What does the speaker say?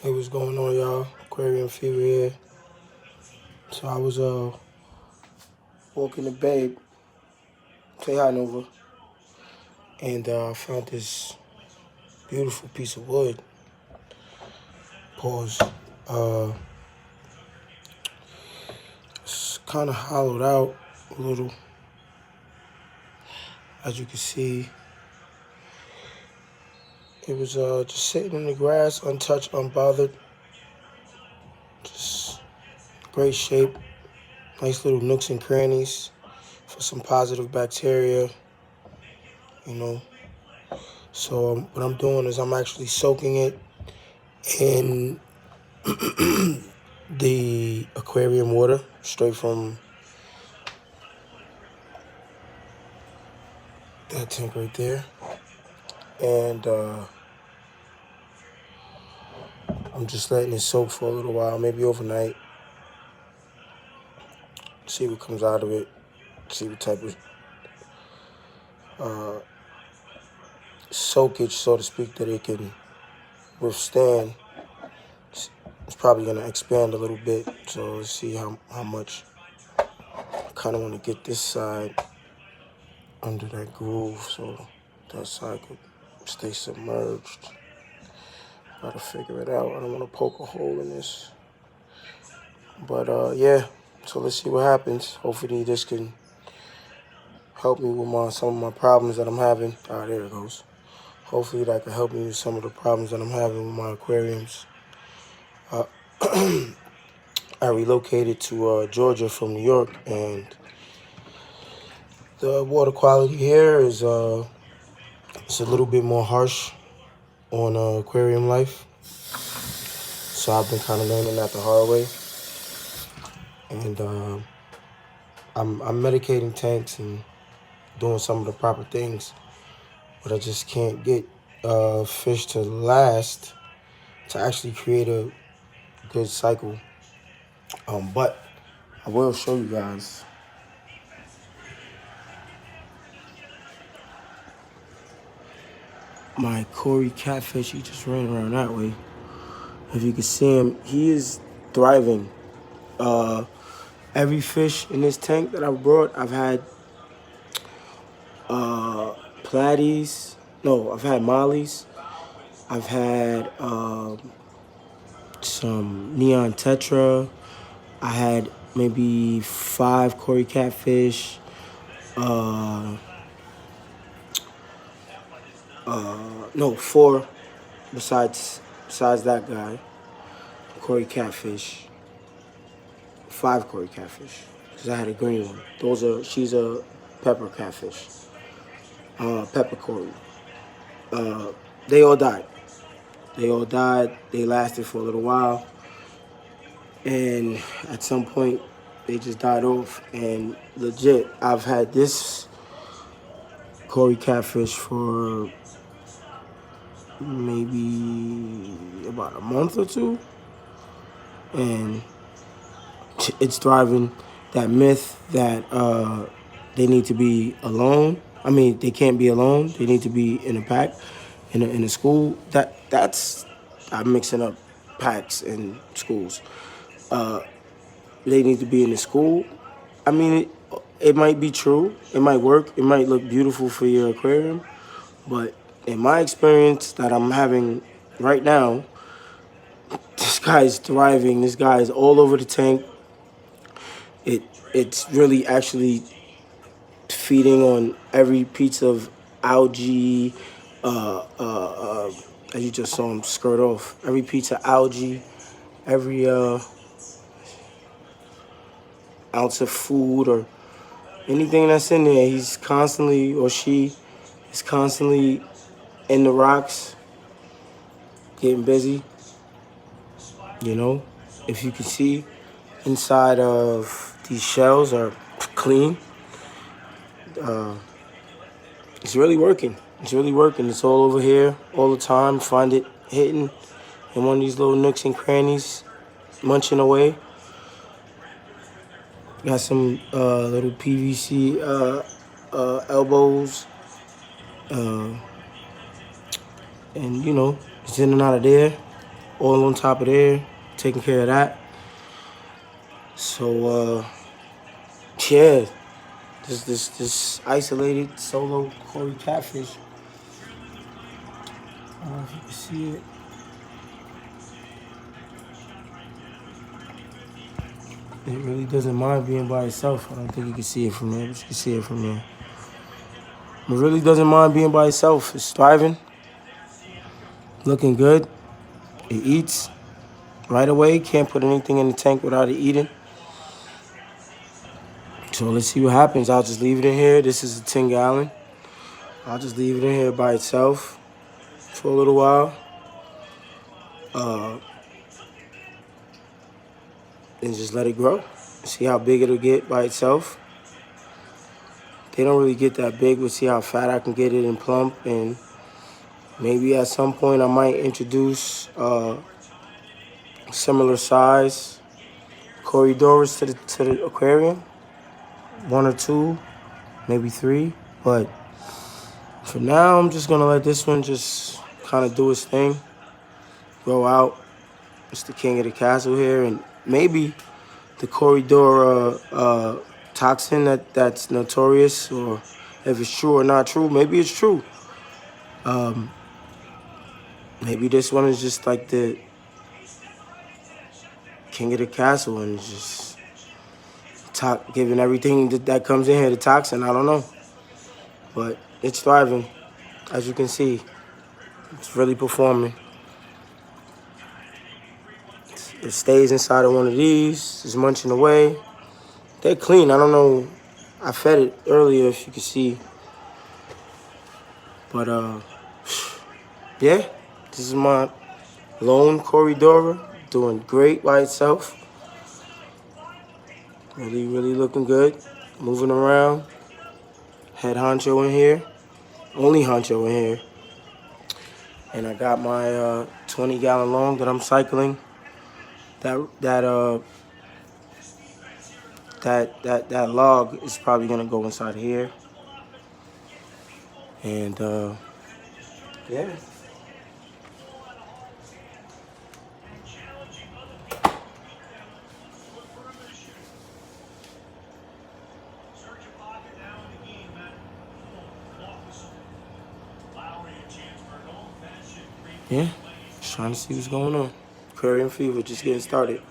Hey, what's going on, y'all? Aquarium fever here. So I was walking the babe, say hi Nova, and I found this beautiful piece of wood. Pause. Uh, it's kind of hollowed out a little, as you can see. It was just sitting in the grass, untouched, unbothered. Just great shape, nice little nooks and crannies for some positive bacteria, you know. So what I'm doing is I'm actually soaking it in the aquarium water straight from that tank right there. And I'm just letting it soak for a little while, maybe overnight. See what comes out of it. See what type of uh, soakage, so to speak, that it can withstand. It's probably going to expand a little bit. So let's see how much. I kind of want to get this side under that groove so that side could stay submerged. Gotta figure it out. I don't want to poke a hole in this. But yeah, so let's see what happens. Hopefully this can help me with some of my problems that I'm having. All right, there it goes. Hopefully that can help me with some of the problems that I'm having with my aquariums. Uh, I relocated to Georgia from New York, and the water quality here is it's a little bit more harsh on aquarium life. So I've been kind of learning that the hard way. And I'm medicating tanks and doing some of the proper things, but I just can't get fish to last, to actually create a good cycle. But I will show you guys my Cory catfish. He just ran around that way. If you can see him, he is thriving. Every fish in this tank that I brought, I've had platies. No, I've had mollies. I've had some neon tetra. I had maybe 5 Cory catfish. No, 4 besides that guy. Cory catfish. 5 Cory catfish. Because I had a green one. She's a pepper catfish. Pepper Cory. They all died. They lasted for a little while. And at some point, they just died off. And legit, I've had this Cory catfish for maybe about a month or two. And it's thriving. That myth that they need to be alone. I mean, they can't be alone. They need to be in a pack, in a school. I'm mixing up packs and schools. They need to be in the school. I mean, it might be true. It might work. It might look beautiful for your aquarium. But in my experience that I'm having right now, this guy is thriving. This guy is all over the tank. It's really actually feeding on every piece of algae. As you just saw him skirt off, every piece of algae, every ounce of food or anything that's in there, he's constantly, or she is constantly in the rocks, getting busy. You know, if you can see, inside of these shells are clean. It's really working. It's really working. It's all over here all the time. Find it hidden in one of these little nooks and crannies, munching away. Got some little PVC elbows. And, you know, it's in and out of there. Oil on top of there, taking care of that. So yeah, this isolated solo Cory catfish. I don't know if you can see it. It really doesn't mind being by itself. I don't think you can see it from there, but you can see it from there. It really doesn't mind being by itself. It's thriving, looking good. It eats right away. Can't put anything in the tank without it eating. So let's see what happens. I'll just leave it in here. This is a 10-gallon. I'll just leave it in here by itself for a little while. And just let it grow. See how big it'll get by itself. They don't really get that big. We'll see how fat I can get it and plump. And maybe at some point I might introduce similar size Corydoras to the aquarium. 1 or 2, maybe 3. But for now, I'm just gonna let this one just kind of do its thing, grow out. It's the king of the castle here, and maybe the Corydoras toxin that's notorious, or if it's true or not true, maybe it's true. Maybe this one is just like the king of the castle and just giving everything that comes in here the toxin. I don't know, but it's thriving, as you can see. It's really performing. It stays inside of one of these. It's munching away. They're clean. I don't know. I fed it earlier, if you can see. But yeah, this is my lone Corydora, doing great by itself. Really, really looking good. Moving around. Head honcho in here. Only honcho in here. And I got my 20-gallon long that I'm cycling. That log is probably gonna go inside here. And yeah. Yeah, just trying to see what's going on. Aquarium fever just getting started.